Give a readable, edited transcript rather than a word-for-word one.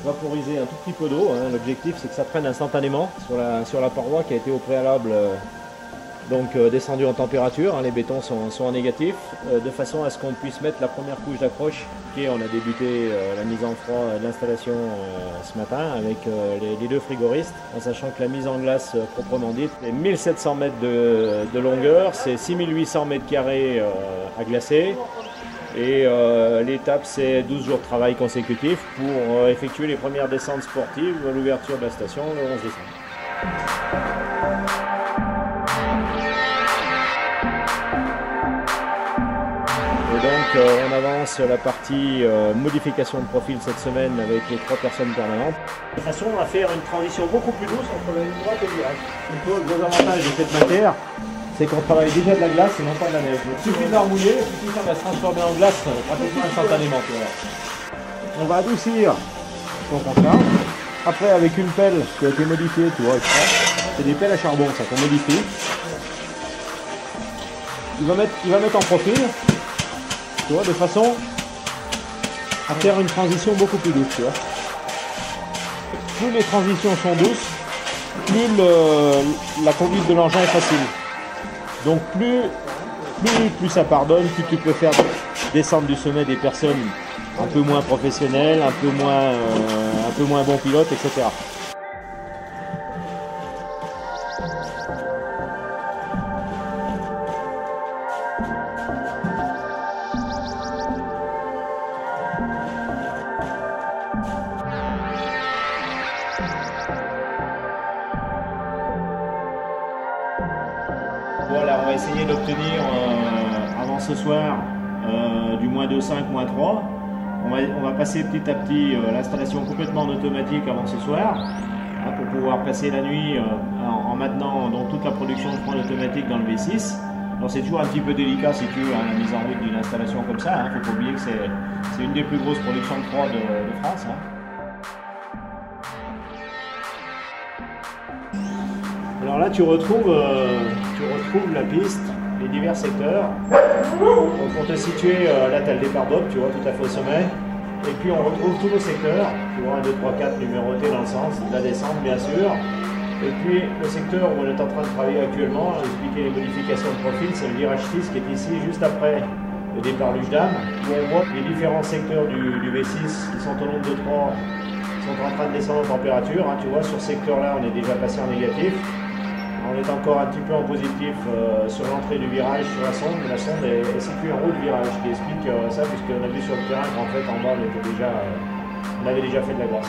vaporiser un tout petit peu d'eau. Hein. L'objectif c'est que ça prenne instantanément sur la paroi qui a été au préalable descendu en température, hein, les bétons sont en négatif, de façon à ce qu'on puisse mettre la première couche d'accroche. On a débuté la mise en froid de l'installation ce matin avec les deux frigoristes, en sachant que la mise en glace proprement dite est 1700 mètres de longueur, c'est 6800 mètres carrés à glacer. Et l'étape c'est 12 jours de travail consécutifs pour effectuer les premières descentes sportives à l'ouverture de la station le 11 décembre. Donc on avance la partie modification de profil cette semaine avec les 3 personnes permanentes. De façon à faire une transition beaucoup plus douce entre la ligne droite et le virage. Le gros avantage de cette matière, c'est qu'on travaille déjà de la glace et non pas de la neige. Il suffit de la remouler et puis ça va se transformer en glace pratiquement instantanément. On va adoucir son contrat. Après avec une pelle qui a été modifiée, tu vois, c'est des pelles à charbon ça qu'on modifie. Il va mettre en profil. Tu vois, de façon à faire une transition beaucoup plus douce. Tu vois. Plus les transitions sont douces, plus la conduite de l'engin est facile. Donc plus ça pardonne, plus tu peux faire descendre du sommet des personnes un peu moins professionnelles, un peu moins bons pilotes, etc. Voilà, on va essayer d'obtenir avant ce soir du -2,5, -3. On va passer petit à petit l'installation complètement en automatique avant ce soir, hein, pour pouvoir passer la nuit en maintenant donc, toute la production de froid automatique dans le V6. Donc c'est toujours un petit peu délicat si tu veux, hein, la mise en route d'une installation comme ça. Il ne faut pas oublier que c'est une des plus grosses productions de froid de France. Hein. Alors là tu retrouves la piste, les divers secteurs. Donc on te situer là tu as le départ d'Aube, tu vois, tout à fait au sommet. Et puis on retrouve tous nos secteurs, tu vois, 1, 2, 3, 4 numérotés dans le sens de la descente bien sûr. Et puis le secteur où on est en train de travailler actuellement, expliquer les modifications de profil, c'est le virage 6 qui est ici juste après le départ Luge-Dame, où on voit les différents secteurs du V6 qui sont au nombre de 3, qui sont en train de descendre en température. Hein, tu vois, sur ce secteur-là, on est déjà passé en négatif. On est encore un petit peu en positif sur l'entrée du virage sur la sonde, mais la sonde est située en haut du virage, qui explique ça, puisqu'on a vu sur le terrain qu'en fait en bas on avait déjà fait de la glace.